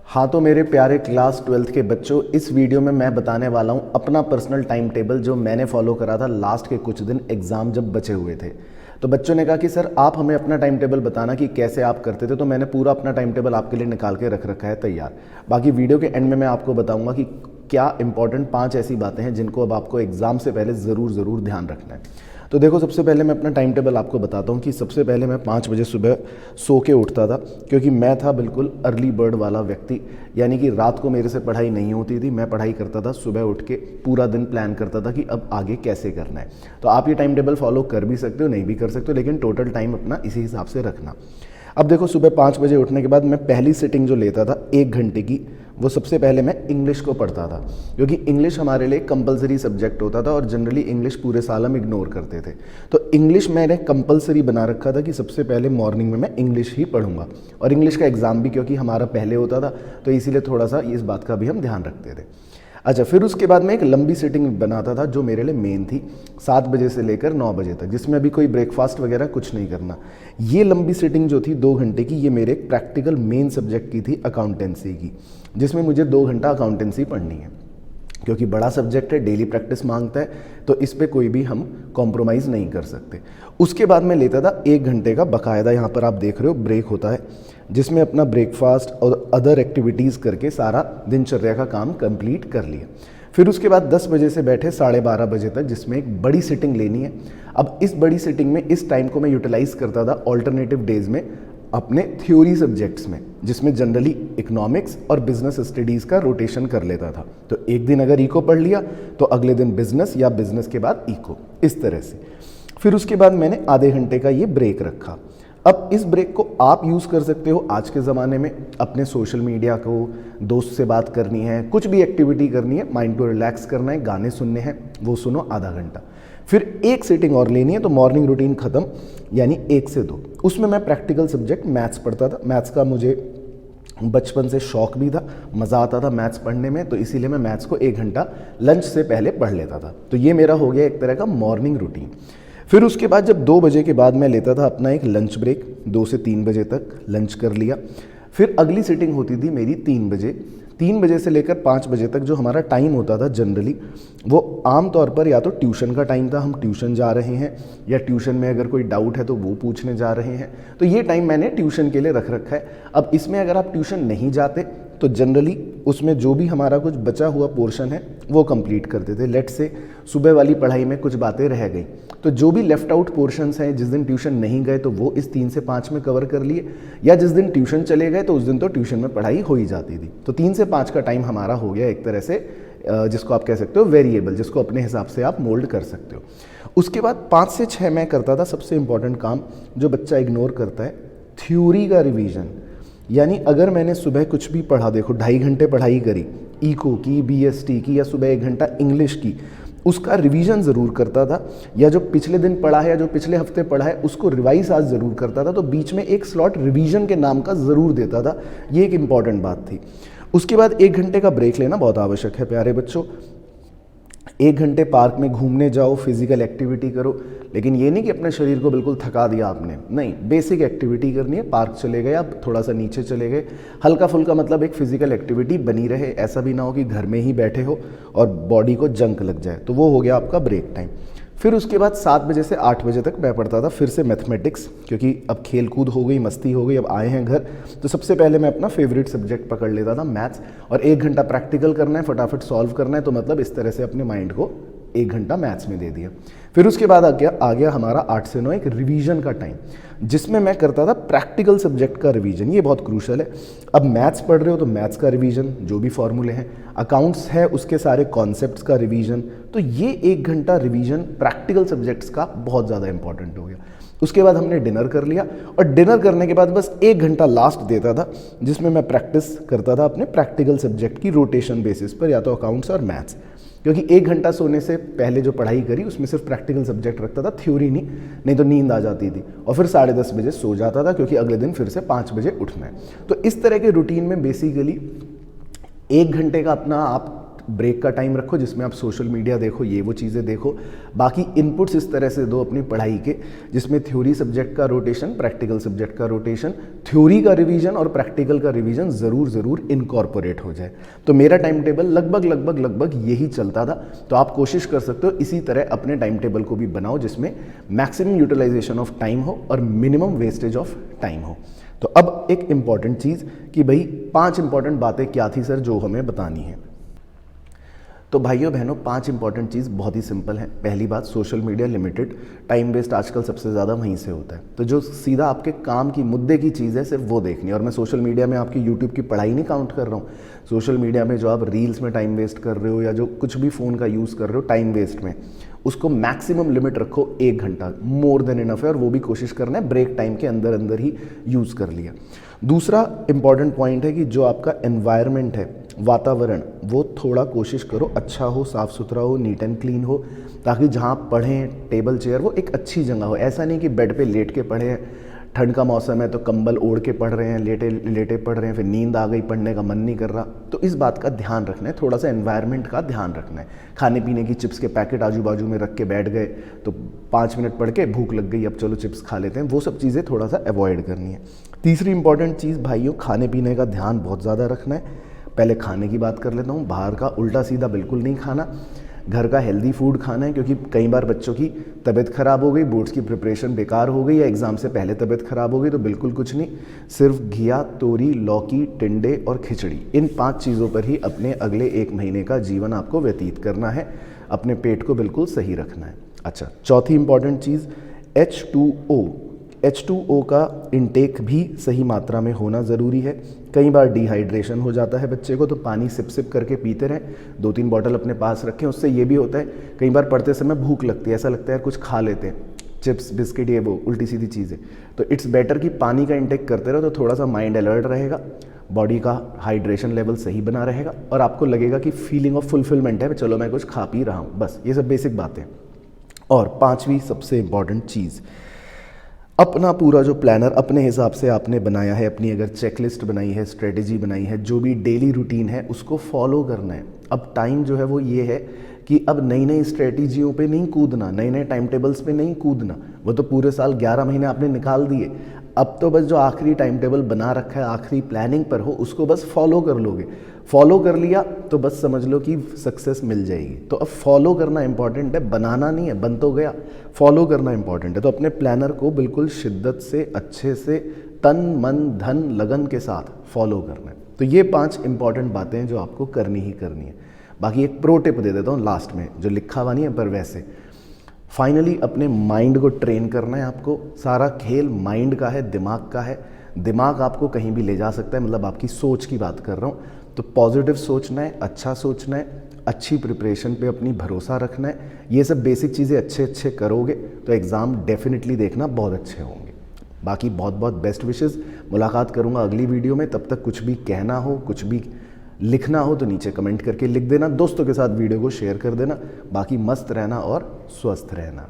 हाँ तो मेरे प्यारे क्लास 12th के बच्चों, इस वीडियो में मैं बताने वाला हूँ अपना पर्सनल टाइम टेबल जो मैंने फॉलो करा था लास्ट के कुछ दिन एग्ज़ाम जब बचे हुए थे। तो बच्चों ने कहा कि सर आप हमें अपना टाइम टेबल बताना कि कैसे आप करते थे। तो मैंने पूरा अपना टाइम टेबल आपके लिए निकाल के रख रखा है तैयार। बाकी वीडियो के एंड में मैं आपको बताऊँगा कि क्या इंपॉर्टेंट 5 ऐसी बातें हैं जिनको अब आपको एग्ज़ाम से पहले ज़रूर ध्यान रखना है। तो देखो, सबसे पहले मैं अपना टाइम टेबल आपको बताता हूँ कि सबसे पहले मैं 5 बजे सुबह सो के उठता था, क्योंकि मैं था बिल्कुल अर्ली बर्ड वाला व्यक्ति। यानी कि रात को मेरे से पढ़ाई नहीं होती थी, मैं पढ़ाई करता था सुबह उठ के, पूरा दिन प्लान करता था कि अब आगे कैसे करना है। तो आप ये टाइम टेबल फॉलो कर भी सकते हो, नहीं भी कर सकते हो, लेकिन टोटल टाइम अपना इसी हिसाब से रखना। अब देखो, सुबह 5 बजे उठने के बाद मैं पहली सिटिंग जो लेता था 1 घंटे की, वो सबसे पहले मैं इंग्लिश को पढ़ता था, क्योंकि इंग्लिश हमारे लिए कंपलसरी सब्जेक्ट होता था और जनरली इंग्लिश पूरे साल हम इग्नोर करते थे। तो इंग्लिश मैंने कंपलसरी बना रखा था कि सबसे पहले मॉर्निंग में मैं इंग्लिश ही पढ़ूंगा। और इंग्लिश का एग्ज़ाम भी क्योंकि हमारा पहले होता था, तो इसीलिए थोड़ा सा इस बात का भी हम ध्यान रखते थे। अच्छा, फिर उसके बाद मैं एक लंबी सिटिंग बनाता था जो मेरे लिए मेन थी, 7 बजे से लेकर 9 बजे तक, जिसमें अभी कोई ब्रेकफास्ट वगैरह कुछ नहीं करना। ये लंबी सिटिंग जो थी 2 घंटे की, ये मेरे एक प्रैक्टिकल मेन सब्जेक्ट की थी, अकाउंटेंसी की, जिसमें मुझे 2 घंटा अकाउंटेंसी पढ़नी है। क्योंकि बड़ा सब्जेक्ट है, डेली प्रैक्टिस मांगता है, तो इस पे कोई भी हम कॉम्प्रोमाइज़ नहीं कर सकते। उसके बाद मैं लेता था 1 घंटे का बकायदा, यहाँ पर आप देख रहे हो ब्रेक होता है, जिसमें अपना ब्रेकफास्ट और अदर एक्टिविटीज़ करके सारा दिनचर्या का काम कंप्लीट कर लिया। फिर उसके बाद 10 बजे से बैठे 12:30 बजे तक, जिसमें एक बड़ी सिटिंग लेनी है। अब इस बड़ी सिटिंग में इस टाइम को मैं यूटिलाइज़ करता था ऑल्टरनेटिव डेज़ में अपने थ्योरी सब्जेक्ट्स में, जिसमें जनरली इकोनॉमिक्स और बिजनेस स्टडीज़ का रोटेशन कर लेता था। तो एक दिन अगर इको पढ़ लिया तो अगले दिन बिजनेस, या बिजनेस के बाद इको, इस तरह से। फिर उसके बाद मैंने आधे घंटे का ये ब्रेक रखा। अब इस ब्रेक को आप यूज़ कर सकते हो आज के ज़माने में, अपने सोशल मीडिया को, दोस्त से बात करनी है, कुछ भी एक्टिविटी करनी है, माइंड को रिलैक्स करना है, गाने सुनने हैं, वो सुनो आधा घंटा। फिर एक सिटिंग और लेनी है, तो मॉर्निंग रूटीन ख़त्म, यानी 1 से 2, उसमें मैं प्रैक्टिकल सब्जेक्ट मैथ्स पढ़ता था। मैथ्स का मुझे बचपन से शौक भी था, मज़ा आता था मैथ्स पढ़ने में, तो इसीलिए मैं मैथ्स को 1 घंटा लंच से पहले पढ़ लेता था। तो ये मेरा हो गया एक तरह का मॉर्निंग रूटीन। फिर उसके बाद जब 2 बजे के बाद मैं लेता था अपना एक लंच ब्रेक, 2 से 3 बजे तक लंच कर लिया। फिर अगली सिटिंग होती थी मेरी 3 बजे। 3 बजे से लेकर 5 बजे तक जो हमारा टाइम होता था जनरली, वो आम तौर पर या तो ट्यूशन का टाइम था, हम ट्यूशन जा रहे हैं, या ट्यूशन में अगर कोई डाउट है तो वो पूछने जा रहे हैं। तो ये टाइम मैंने ट्यूशन के लिए रख रखा है। अब इसमें अगर आप ट्यूशन नहीं जाते तो जनरली उसमें जो भी हमारा कुछ बचा हुआ पोर्शन है वो कंप्लीट करते थे। लेट से सुबह वाली पढ़ाई में कुछ बातें रह गई, तो जो भी लेफ्ट आउट पोर्शंस हैं, जिस दिन ट्यूशन नहीं गए तो वो इस 3 से 5 में कवर कर लिए, या जिस दिन ट्यूशन चले गए तो उस दिन तो ट्यूशन में पढ़ाई हो ही जाती थी। तो 3 से 5 का टाइम हमारा हो गया एक तरह से, जिसको आप कह सकते हो वेरिएबल, जिसको अपने हिसाब से आप मोल्ड कर सकते हो। उसके बाद 5 से 6 मैं करता था सबसे इंपॉर्टेंट काम जो बच्चा इग्नोर करता है, थ्योरी का रिवीजन। यानी अगर मैंने सुबह कुछ भी पढ़ा, देखो 2.5 घंटे पढ़ाई करी, इको की, बीएसटी की, या सुबह 1 घंटा इंग्लिश की, उसका रिवीजन ज़रूर करता था, या जो पिछले दिन पढ़ा है या जो पिछले हफ्ते पढ़ा है उसको रिवाइज आज ज़रूर करता था। तो बीच में एक स्लॉट रिवीजन के नाम का ज़रूर देता था, ये एक इम्पॉर्टेंट बात थी। उसके बाद 1 घंटे का ब्रेक लेना बहुत आवश्यक है प्यारे बच्चों। 1 घंटे पार्क में घूमने जाओ, फिजिकल एक्टिविटी करो, लेकिन ये नहीं कि अपने शरीर को बिल्कुल थका दिया आपने, नहीं, बेसिक एक्टिविटी करनी है। पार्क चले गए, आप थोड़ा सा नीचे चले गए, हल्का फुल्का, मतलब एक फिजिकल एक्टिविटी बनी रहे, ऐसा भी ना हो कि घर में ही बैठे हो और बॉडी को जंक लग जाए। तो वो हो गया आपका ब्रेक टाइम। फिर उसके बाद 7 बजे से 8 बजे तक मैं पढ़ता था फिर से मैथमेटिक्स, क्योंकि अब खेल कूद हो गई, मस्ती हो गई, अब आए हैं घर, तो सबसे पहले मैं अपना फेवरेट सब्जेक्ट पकड़ लेता था मैथ्स। और 1 घंटा प्रैक्टिकल करना है, फटाफट सॉल्व करना है, तो मतलब इस तरह से अपने माइंड को 1 घंटा मैथ्स में दे दिया। फिर उसके बाद आ गया हमारा 8 से 9 एक रिवीजन का टाइम, जिसमें मैं करता था प्रैक्टिकल सब्जेक्ट का रिवीजन। ये बहुत क्रूशल है। अब मैथ्स पढ़ रहे हो तो मैथ्स का रिवीजन, जो भी फॉर्मूले हैं, अकाउंट्स है उसके सारे कॉन्सेप्ट्स का रिवीजन। तो ये 1 घंटा रिवीजन प्रैक्टिकल सब्जेक्ट्स का बहुत ज़्यादा इंपॉर्टेंट हो गया। उसके बाद हमने डिनर कर लिया, और डिनर करने के बाद बस 1 घंटा लास्ट देता था, जिसमें मैं प्रैक्टिस करता था अपने प्रैक्टिकल सब्जेक्ट की रोटेशन बेसिस पर, या तो अकाउंट्स और मैथ्स। क्योंकि 1 घंटा सोने से पहले जो पढ़ाई करी उसमें सिर्फ प्रैक्टिकल सब्जेक्ट रखता था, थ्योरी नहीं तो नींद आ जाती थी, और फिर 10:30 बजे सो जाता था, क्योंकि अगले दिन फिर से 5 बजे उठना है। तो इस तरह के रूटीन में बेसिकली 1 घंटे का अपना आप ब्रेक का टाइम रखो जिसमें आप सोशल मीडिया देखो, ये वो चीज़ें देखो। बाकी इनपुट्स इस तरह से दो अपनी पढ़ाई के, जिसमें थ्योरी सब्जेक्ट का रोटेशन, प्रैक्टिकल सब्जेक्ट का रोटेशन, थ्योरी का रिवीजन और प्रैक्टिकल का रिवीजन ज़रूर इनकॉर्पोरेट हो जाए। तो मेरा टाइम टेबल लगभग यही चलता था। तो आप कोशिश कर सकते हो इसी तरह अपने टाइम टेबल को भी बनाओ जिसमें मैक्सिमम यूटिलाइजेशन ऑफ टाइम हो और मिनिमम वेस्टेज ऑफ टाइम हो। तो अब एक इंपॉर्टेंट चीज़ कि भाई 5 इंपॉर्टेंट बातें क्या थी सर जो हमें बतानी है। तो भाइयों बहनों 5 इंपॉर्टेंट चीज़ बहुत ही सिंपल है। पहली बात, social media limited, time waste आजकल सबसे ज़्यादा वहीं से होता है। तो जो सीधा आपके काम की मुद्दे की चीज़ है सिर्फ वो देखनी है। और मैं सोशल मीडिया में आपकी यूट्यूब की पढ़ाई नहीं काउंट कर रहा हूँ। सोशल मीडिया में जो आप रील्स में टाइम वेस्ट कर रहे हो या जो कुछ भी फ़ोन का यूज़ कर रहे हो टाइम वेस्ट में, उसको मैक्सिमम लिमिट रखो 1 घंटा, मोर देन इनफ है। और वो भी कोशिश करना है ब्रेक टाइम के अंदर ही यूज़ कर लिया। दूसरा इंपॉर्टेंट पॉइंट है कि जो आपका एनवायरनमेंट है, वातावरण, वो थोड़ा कोशिश करो अच्छा हो, साफ़ सुथरा हो, नीट एंड क्लीन हो, ताकि जहाँ आप पढ़ें टेबल चेयर वो एक अच्छी जगह हो। ऐसा नहीं कि बेड पे लेट के पढ़ें, ठंड का मौसम है तो कंबल ओढ़ के पढ़ रहे हैं, लेटे लेटे पढ़ रहे हैं, फिर नींद आ गई, पढ़ने का मन नहीं कर रहा। तो इस बात का ध्यान रखना है, थोड़ा सा एनवायरनमेंट का ध्यान रखना है। खाने पीने की चिप्स के पैकेट आजू बाजू में रख के बैठ गए तो 5 मिनट पढ़ के भूख लग गई, अब चलो चिप्स खा लेते हैं, वो सब चीज़ें थोड़ा सा अवॉइड करनी है। तीसरी इंपॉर्टेंट चीज़ भाइयों, खाने पीने का ध्यान बहुत ज़्यादा रखना है। पहले खाने की बात कर लेता हूँ। बाहर का उल्टा सीधा बिल्कुल नहीं खाना, घर का हेल्दी फूड खाना है। क्योंकि कई बार बच्चों की तबीयत ख़राब हो गई, बोर्ड्स की प्रिपरेशन बेकार हो गई या एग्ज़ाम से पहले तबीयत ख़राब हो गई, तो बिल्कुल कुछ नहीं, सिर्फ घिया, तोरी, लौकी, टिंडे और खिचड़ी, इन 5 चीज़ों पर ही अपने अगले 1 महीने का जीवन आपको व्यतीत करना है। अपने पेट को बिल्कुल सही रखना है। अच्छा, चौथी इंपॉर्टेंट चीज़ H2O। H2O का इनटेक भी सही मात्रा में होना ज़रूरी है। कई बार डिहाइड्रेशन हो जाता है बच्चे को, तो पानी सिप सिप करके पीते रहें। 2-3 बॉटल अपने पास रखें। उससे ये भी होता है, कई बार पढ़ते समय भूख लगती है, ऐसा लगता है कुछ खा लेते हैं, चिप्स, बिस्किट, ये वो उल्टी सीधी चीज़ें। तो इट्स बेटर कि पानी का इंटेक करते रहो, तो थोड़ा सा माइंड अलर्ट रहेगा, बॉडी का हाइड्रेशन लेवल सही बना रहेगा और आपको लगेगा कि फीलिंग ऑफ फुलफिलमेंट है, चलो मैं कुछ खा पी रहा हूँ। बस ये सब बेसिक बातें। और 5वीं सबसे इम्पॉर्टेंट चीज़, अपना पूरा जो प्लानर अपने हिसाब से आपने बनाया है, अपनी अगर चेकलिस्ट बनाई है, स्ट्रेटेजी बनाई है, जो भी डेली रूटीन है उसको फॉलो करना है। अब टाइम जो है वो ये है कि अब नई नई स्ट्रेटेजियों पे नहीं कूदना, नए नए टाइम टेबल्स पे नहीं कूदना। वो तो पूरे साल 11 महीने आपने निकाल दिए। अब तो बस जो आखिरी टाइम टेबल बना रखा है, आखिरी प्लानिंग पर हो, उसको बस फॉलो कर लोगे। फॉलो कर लिया तो बस समझ लो कि सक्सेस मिल जाएगी। तो अब फॉलो करना इंपॉर्टेंट है, बनाना नहीं है, बन तो गया, फॉलो करना इंपॉर्टेंट है। तो अपने प्लानर को बिल्कुल शिद्दत से, अच्छे से, तन मन धन लगन के साथ फॉलो करना है। तो ये 5 इंपॉर्टेंट बातें हैं जो आपको करनी ही करनी है। बाकी एक प्रो टिप दे देता हूँ लास्ट में, जो लिखा हुआ नहीं है पर वैसे, फाइनली अपने माइंड को ट्रेन करना है आपको। सारा खेल माइंड का है, दिमाग का है। दिमाग आपको कहीं भी ले जा सकता है, मतलब आपकी सोच की बात कर रहा हूँ। तो पॉजिटिव सोचना है, अच्छा सोचना है, अच्छी प्रिपरेशन पे अपनी भरोसा रखना है। ये सब बेसिक चीज़ें अच्छे करोगे तो एग्ज़ाम डेफिनेटली देखना बहुत अच्छे होंगे। बाकी बहुत बहुत बेस्ट विशेज़। मुलाकात करूँगा अगली वीडियो में। तब तक कुछ भी कहना हो, कुछ भी लिखना हो तो नीचे कमेंट करके लिख देना। दोस्तों के साथ वीडियो को शेयर कर देना। बाकी मस्त रहना और स्वस्थ रहना।